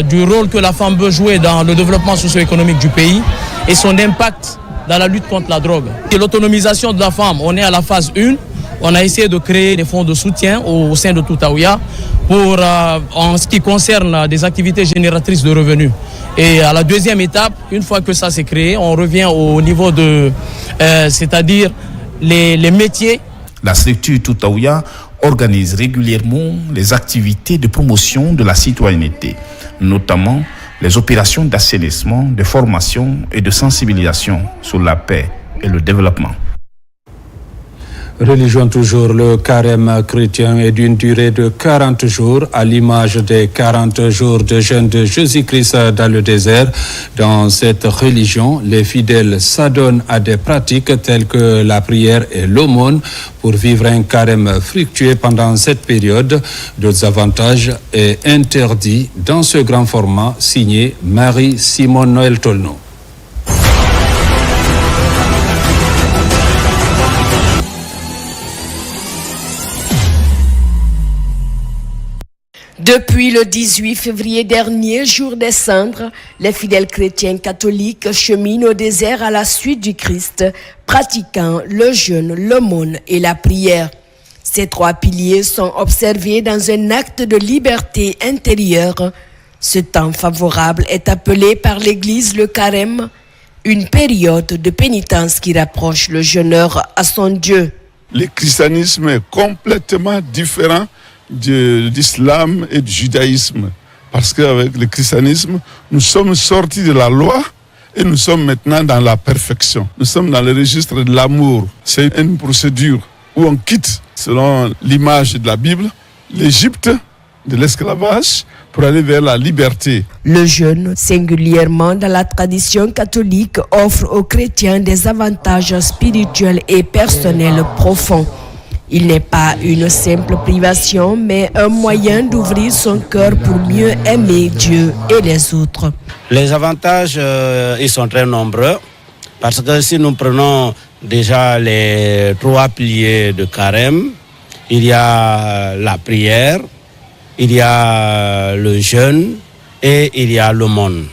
du rôle que la femme peut jouer dans le développement socio-économique du pays et son impact dans la lutte contre la drogue. Et l'autonomisation de la femme, on est à la phase 1. On a essayé de créer des fonds de soutien au sein de Toutaouya pour, en ce qui concerne des activités génératrices de revenus. Et à la deuxième étape, une fois que ça s'est créé, on revient au niveau de, c'est-à-dire les métiers. La structure Toutaouya organise régulièrement les activités de promotion de la citoyenneté, notamment les opérations d'assainissement, de formation et de sensibilisation sur la paix et le développement. Religion toujours, le carême chrétien est d'une durée de 40 jours, à l'image des 40 jours de jeûne de Jésus-Christ dans le désert. Dans cette religion, les fidèles s'adonnent à des pratiques telles que la prière et l'aumône pour vivre un carême fructueux pendant cette période. D'autres avantages et interdits dans ce grand format signé Marie-Simone Noël Tolno. Depuis le 18 février dernier, jour des cendres, les fidèles chrétiens catholiques cheminent au désert à la suite du Christ, pratiquant le jeûne, l'aumône et la prière. Ces trois piliers sont observés dans un acte de liberté intérieure. Ce temps favorable est appelé par l'Église le carême, une période de pénitence qui rapproche le jeûneur à son Dieu. Le christianisme est complètement différent de l'islam et du judaïsme. Parce qu'avec le christianisme, nous sommes sortis de la loi et nous sommes maintenant dans la perfection. Nous sommes dans le registre de l'amour. C'est une procédure où on quitte, selon l'image de la Bible, l'Égypte de l'esclavage pour aller vers la liberté. Le jeûne, singulièrement dans la tradition catholique, offre aux chrétiens des avantages spirituels et personnels profonds. Il n'est pas une simple privation, mais un moyen d'ouvrir son cœur pour mieux aimer Dieu et les autres. Les avantages, ils sont très nombreux, parce que si nous prenons déjà les trois piliers de carême, il y a la prière, il y a le jeûne et il y a l'aumône.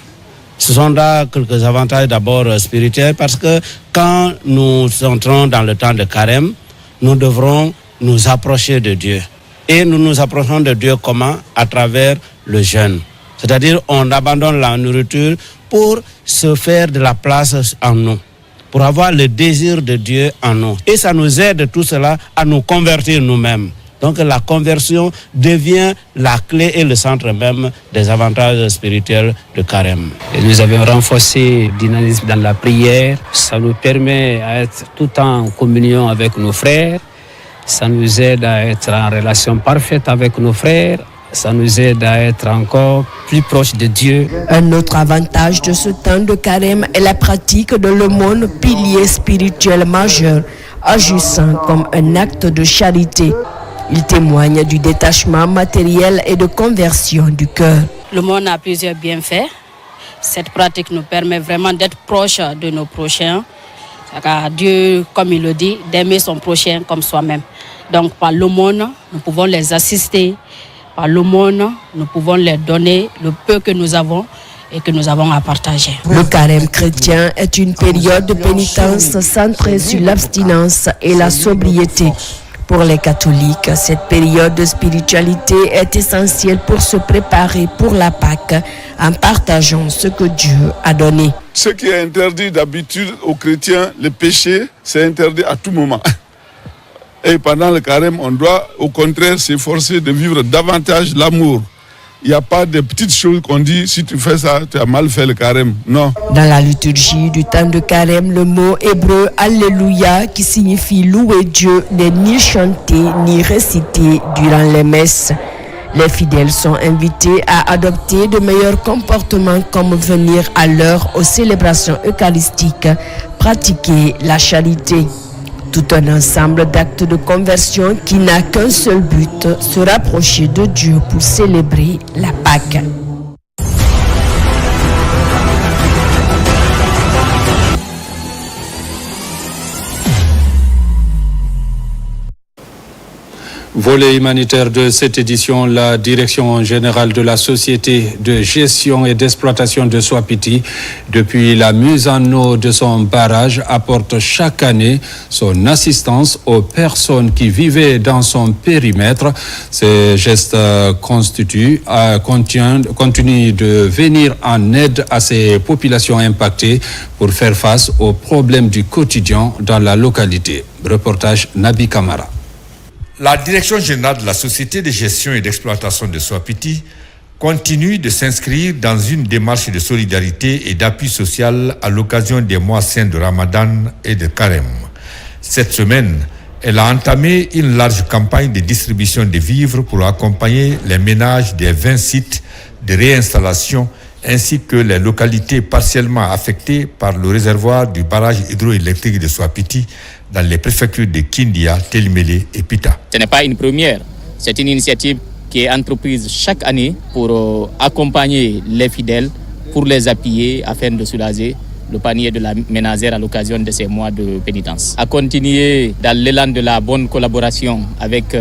Ce sont là quelques avantages d'abord spirituels, parce que quand nous entrons dans le temps de carême, nous devrons nous approcher de Dieu. Et nous nous approchons de Dieu comment? À travers le jeûne. C'est-à-dire on abandonne la nourriture pour se faire de la place en nous, pour avoir le désir de Dieu en nous. Et ça nous aide tout cela à nous convertir nous-mêmes. Donc la conversion devient la clé et le centre même des avantages spirituels de Carême. Et nous avons renforcé le dynamisme dans la prière. Ça nous permet d'être tout en communion avec nos frères. Ça nous aide à être en relation parfaite avec nos frères. Ça nous aide à être encore plus proches de Dieu. Un autre avantage de ce temps de Carême est la pratique de l'aumône, pilier spirituel majeur, agissant comme un acte de charité. Il témoigne du détachement matériel et de conversion du cœur. L'aumône a plusieurs bienfaits. Cette pratique nous permet vraiment d'être proches de nos prochains. Car Dieu, comme il le dit, d'aimer son prochain comme soi-même. Donc par l'aumône, nous pouvons les assister. Par l'aumône, nous pouvons leur donner le peu que nous avons et que nous avons à partager. Le carême chrétien est une période de pénitence centrée sur l'abstinence et la sobriété. Pour les catholiques, cette période de spiritualité est essentielle pour se préparer pour la Pâque en partageant ce que Dieu a donné. Ce qui est interdit d'habitude aux chrétiens, le péché, c'est interdit à tout moment. Et pendant le carême, on doit au contraire s'efforcer de vivre davantage l'amour. Il n'y a pas de petites choses qu'on dit, si tu fais ça, tu as mal fait le carême. Non. Dans la liturgie du temps de carême, le mot hébreu « Alléluia » qui signifie « louer Dieu » n'est ni chanté ni récité durant les messes. Les fidèles sont invités à adopter de meilleurs comportements comme venir à l'heure aux célébrations eucharistiques, pratiquer la charité. Tout un ensemble d'actes de conversion qui n'a qu'un seul but, se rapprocher de Dieu pour célébrer la Pâque. Volet humanitaire de cette édition, la Direction générale de la Société de gestion et d'exploitation de Soapiti, depuis la mise en eau de son barrage, apporte chaque année son assistance aux personnes qui vivaient dans son périmètre. Ces gestes continuent de venir en aide à ces populations impactées pour faire face aux problèmes du quotidien dans la localité. Reportage Nabi Kamara. La Direction générale de la Société de gestion et d'exploitation de Soapiti continue de s'inscrire dans une démarche de solidarité et d'appui social à l'occasion des mois saints de Ramadan et de Carême. Cette semaine, elle a entamé une large campagne de distribution de vivres pour accompagner les ménages des 20 sites de réinstallation ainsi que les localités partiellement affectées par le réservoir du barrage hydroélectrique de Soapiti dans les préfectures de Kindia, Télimélé et Pita. Ce n'est pas une première, c'est une initiative qui est entreprise chaque année pour accompagner les fidèles, pour les appuyer afin de soulager le panier de la ménagère à l'occasion de ces mois de pénitence. À continuer dans l'élan de la bonne collaboration avec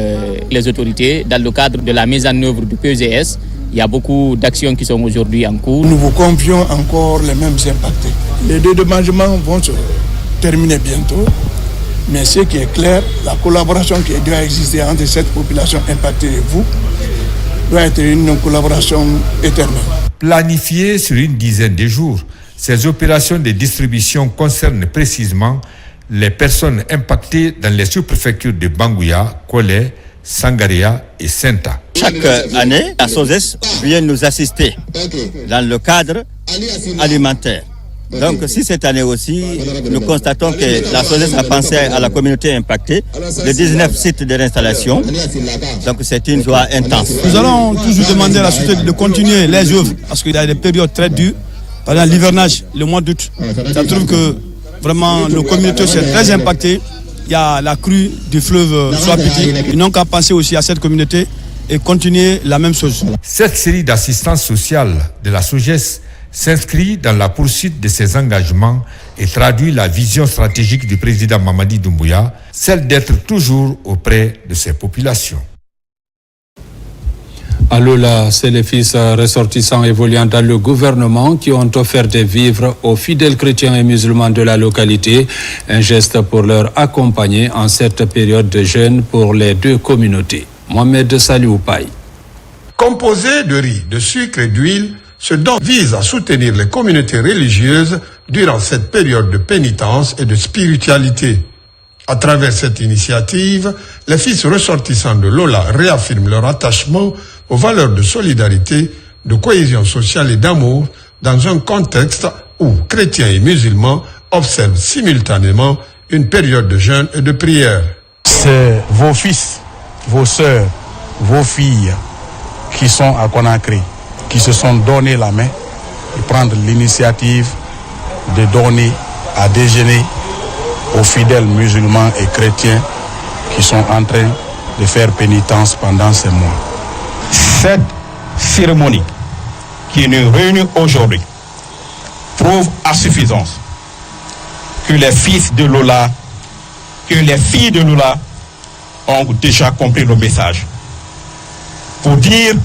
les autorités, dans le cadre de la mise en œuvre du PEGS, il y a beaucoup d'actions qui sont aujourd'hui en cours. Nous vous confions encore les mêmes impactés. Les dédommagements vont se terminer bientôt. Mais ce qui est clair, la collaboration qui doit exister entre cette population impactée et vous doit être une collaboration éternelle. Planifiées sur une dizaine de jours, ces opérations de distribution concernent précisément les personnes impactées dans les sous-préfectures de Bangouya, Kolé, Sangaria et Senta. Chaque année, la SOSES vient nous assister dans le cadre alimentaire. Donc, si cette année aussi, nous constatons que la SOSES a pensé à la communauté impactée, de 19 sites de réinstallation, donc c'est une joie intense. Nous allons toujours demander à la société de continuer les œuvres, parce qu'il y a des périodes très dures. Pendant l'hivernage, le mois d'août, ça trouve que vraiment nos communautés sont très impactées. Il y a la crue du fleuve Soapiti. Ils n'ont qu'à penser aussi à cette communauté et continuer la même chose. Cette série d'assistance sociale de la SOGES s'inscrit dans la poursuite de ses engagements et traduit la vision stratégique du président Mamadi Doumbouya, celle d'être toujours auprès de ses populations. À Lola, c'est les fils ressortissants évoluant dans le gouvernement qui ont offert des vivres aux fidèles chrétiens et musulmans de la localité, un geste pour leur accompagner en cette période de jeûne pour les deux communautés. Mohamed Saliou Paye. Composé de riz, de sucre et d'huile, ce don vise à soutenir les communautés religieuses durant cette période de pénitence et de spiritualité. À travers cette initiative, les fils ressortissants de Lola réaffirment leur attachement aux valeurs de solidarité, de cohésion sociale et d'amour dans un contexte où chrétiens et musulmans observent simultanément une période de jeûne et de prière. C'est vos fils, vos sœurs, vos filles qui sont à Conakry, qui se sont donné la main et prendre l'initiative de donner à déjeuner aux fidèles musulmans et chrétiens qui sont en train de faire pénitence pendant ces mois. Cette cérémonie qui nous réunit aujourd'hui prouve à suffisance que les fils de Lola, que les filles de Lola ont déjà compris le message. Pour dire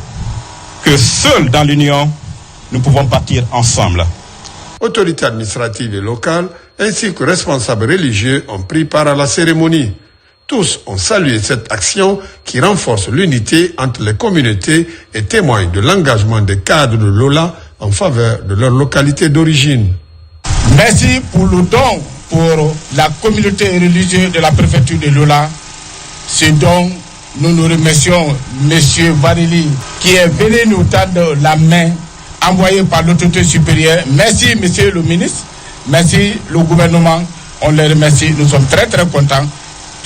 que seuls dans l'union, nous pouvons partir ensemble. Autorités administratives et locales ainsi que responsables religieux ont pris part à la cérémonie. Tous ont salué cette action qui renforce l'unité entre les communautés et témoigne de l'engagement des cadres de Lola en faveur de leur localité d'origine. Merci pour le don pour la communauté religieuse de la préfecture de Lola. Ce don, nous nous remercions M. Varili qui est venu nous tendre la main envoyée par l'autorité supérieure. Merci M. le ministre, merci le gouvernement, on les remercie, nous sommes très très contents.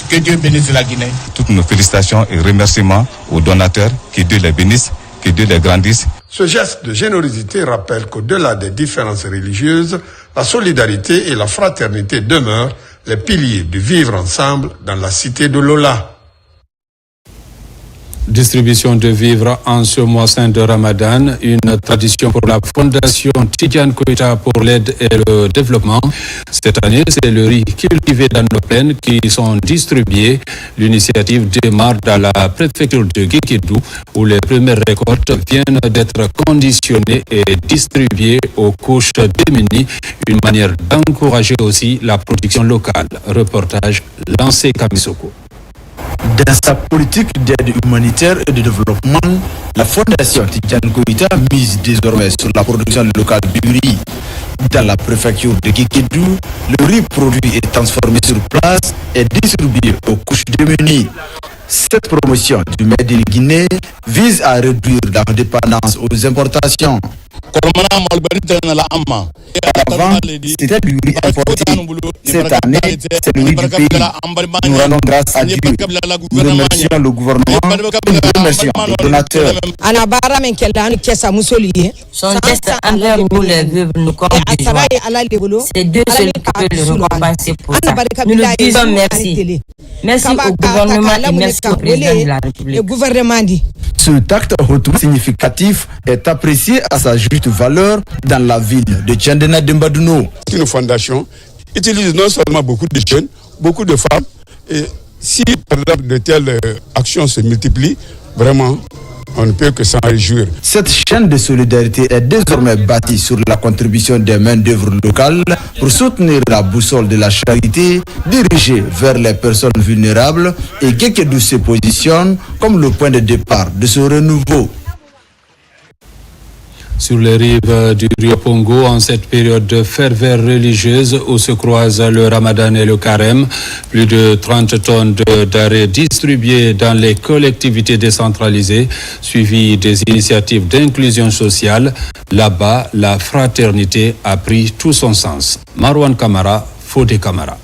Que Dieu bénisse la Guinée. Toutes nos félicitations et remerciements aux donateurs, que Dieu les bénisse, que Dieu les grandisse. Ce geste de générosité rappelle qu'au-delà des différences religieuses, la solidarité et la fraternité demeurent les piliers du vivre ensemble dans la cité de Lola. Distribution de vivres en ce mois saint de Ramadan, une tradition pour la Fondation Tidjane Koïta pour l'aide et le développement. Cette année, c'est le riz cultivé dans nos plaines qui sont distribués. L'initiative démarre dans la préfecture de Guékédou où les premières récoltes viennent d'être conditionnées et distribuées aux couches démunies. Une manière d'encourager aussi la production locale. Reportage lancé Kamisoko. Dans sa politique d'aide humanitaire et de développement, la Fondation Tidjane Koïta mise désormais sur la production locale du riz. Dans la préfecture de Guékédou, le riz produit et transformé sur place est distribué aux couches démunies. Cette promotion du Made in Guinée vise à réduire la dépendance aux importations. Avant, c'était du riz importé. Cette année, c'est le riz du pays. Nous rendons grâce à Dieu. Nous remercions le gouvernement et nous remercions les donateurs. Son geste envers nous les veuves nous comble de joie. C'est Dieu seul qui peut le récompenser pour ça. Nous lui disons merci. Merci au gouvernement et merci au président de la République. Ce acte hautement significatif est apprécié à sa juste valeur dans la ville de Tchandena Dembadouno. Une fondation utilise non seulement beaucoup de jeunes, beaucoup de femmes, et si par exemple de telles actions se multiplient, vraiment, on ne peut que s'en réjouir. Cette chaîne de solidarité est désormais bâtie sur la contribution des main-d'œuvre locales pour soutenir la boussole de la charité dirigée vers les personnes vulnérables et Guékédou se positionne comme le point de départ de ce renouveau. Sur les rives du Rio Pongo, en cette période de ferveur religieuse où se croisent le Ramadan et le Carême, plus de 30 tonnes de denrées distribuées dans les collectivités décentralisées, suivies des initiatives d'inclusion sociale. Là-bas, la fraternité a pris tout son sens. Marwan Kamara, Fodé Kamara.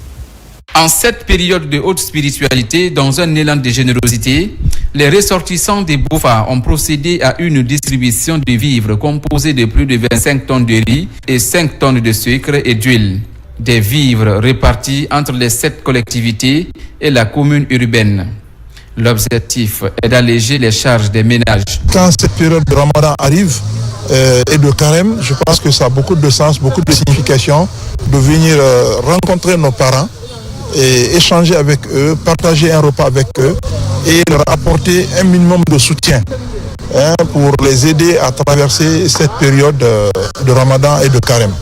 En cette période de haute spiritualité, dans un élan de générosité, les ressortissants des Bofa ont procédé à une distribution de vivres composés de plus de 25 tonnes de riz et 5 tonnes de sucre et d'huile. Des vivres répartis entre les 7 collectivités et la commune urbaine. L'objectif est d'alléger les charges des ménages. Quand cette période de Ramadan arrive et de Carême, je pense que ça a beaucoup de sens, beaucoup de signification de venir rencontrer nos parents et échanger avec eux, partager un repas avec eux et leur apporter un minimum de soutien pour les aider à traverser cette période de Ramadan et de Carême.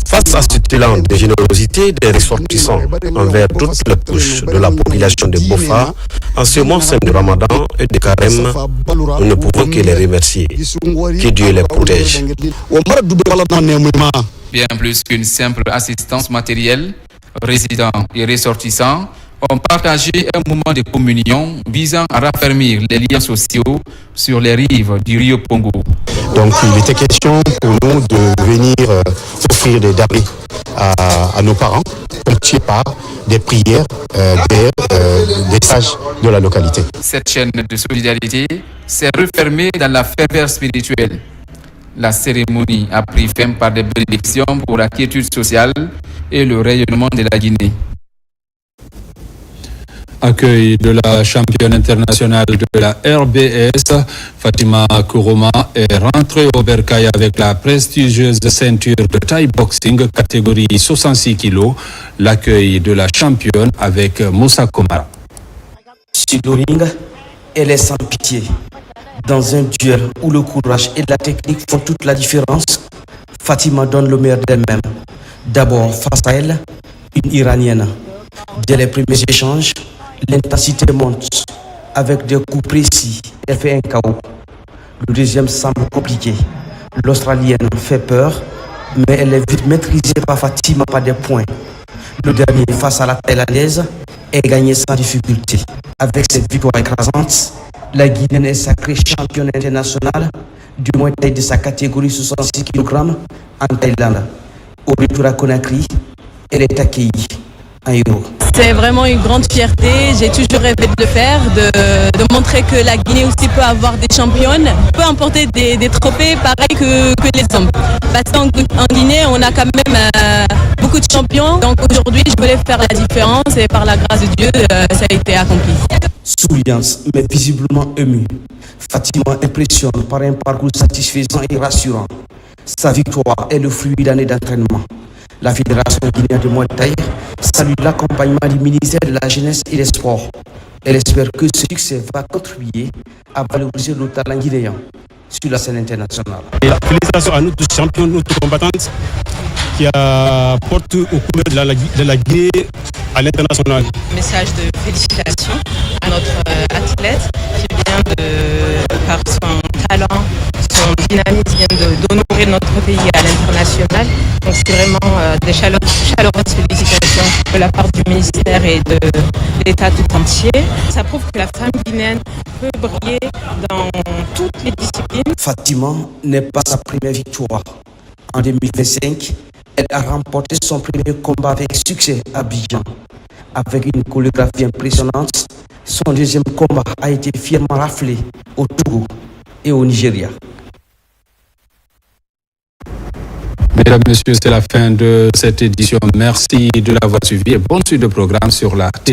Face à cet élan de générosité des ressortissants envers toutes les couches de la population de Bofa, en ce mois saint de Ramadan et de Carême, nous ne pouvons que les remercier. Que Dieu les protège. Bien plus qu'une simple assistance matérielle, résidents et ressortissants ont partagé un moment de communion visant à raffermir les liens sociaux sur les rives du Rio Pongo. Donc il était question pour nous de venir offrir des darbis à nos parents, ponctués par des prières des sages de la localité. Cette chaîne de solidarité s'est refermée dans la ferveur spirituelle. La cérémonie a pris fin par des bénédictions pour la quiétude sociale et le rayonnement de la Guinée. Accueil de la championne internationale de la RBS, Fatima Kourouma, est rentrée au bercail avec la prestigieuse ceinture de Thai boxing catégorie 66 kg. L'accueil de la championne avec Moussa Komara. Sur le ring, elle est sans pitié. Dans un duel où le courage et la technique font toute la différence, Fatima donne le meilleur d'elle-même. D'abord, face à elle, une Iranienne. Dès les premiers échanges, l'intensité monte. Avec des coups précis, elle fait un KO. Le deuxième semble compliqué. L'Australienne fait peur, mais elle est vite maîtrisée par Fatima par des points. Le dernier, face à la Thaïlandaise, est gagné sans difficulté. Avec cette victoire écrasante, la Guinéenne est sacrée championne internationale du Muay Thai de sa catégorie 66 kg en Thaïlande. Au retour à Conakry, elle est accueillie en héros. C'est vraiment une grande fierté. J'ai toujours rêvé de le faire, de montrer que la Guinée aussi peut avoir des championnes, peut emporter des trophées pareils que les hommes. Parce qu'en Guinée, on a quand même beaucoup de champions. Donc aujourd'hui, je voulais faire la différence et par la grâce de Dieu, ça a été accompli. Souriante, mais visiblement émue, Fatima impressionne par un parcours satisfaisant et rassurant. Sa victoire est le fruit d'années d'entraînement. La Fédération guinéenne de Muay Thai salue l'accompagnement du ministère de la Jeunesse et des Sports. Elle espère que ce succès va contribuer à valoriser le talent guinéen sur la scène internationale. Et félicitations à notre championne, notre combattante qui porte au couleurs de la Guinée à l'international. Message de félicitations à notre athlète qui vient par son talent, son dynamisme, vient d'honorer notre pays à l'international. Donc c'est vraiment des chaleureuses félicitations de la part du ministère et de l'État tout entier. Ça prouve que la femme guinéenne peut briller dans toutes les disciplines. Fatima n'est pas sa première victoire. En 2025, elle a remporté son premier combat avec succès à Abidjan. Avec une chorégraphie impressionnante, son deuxième combat a été fièrement raflé au Togo et au Nigeria. Mesdames, Messieurs, c'est la fin de cette édition. Merci de l'avoir suivi et bonne suite de programme sur la télé.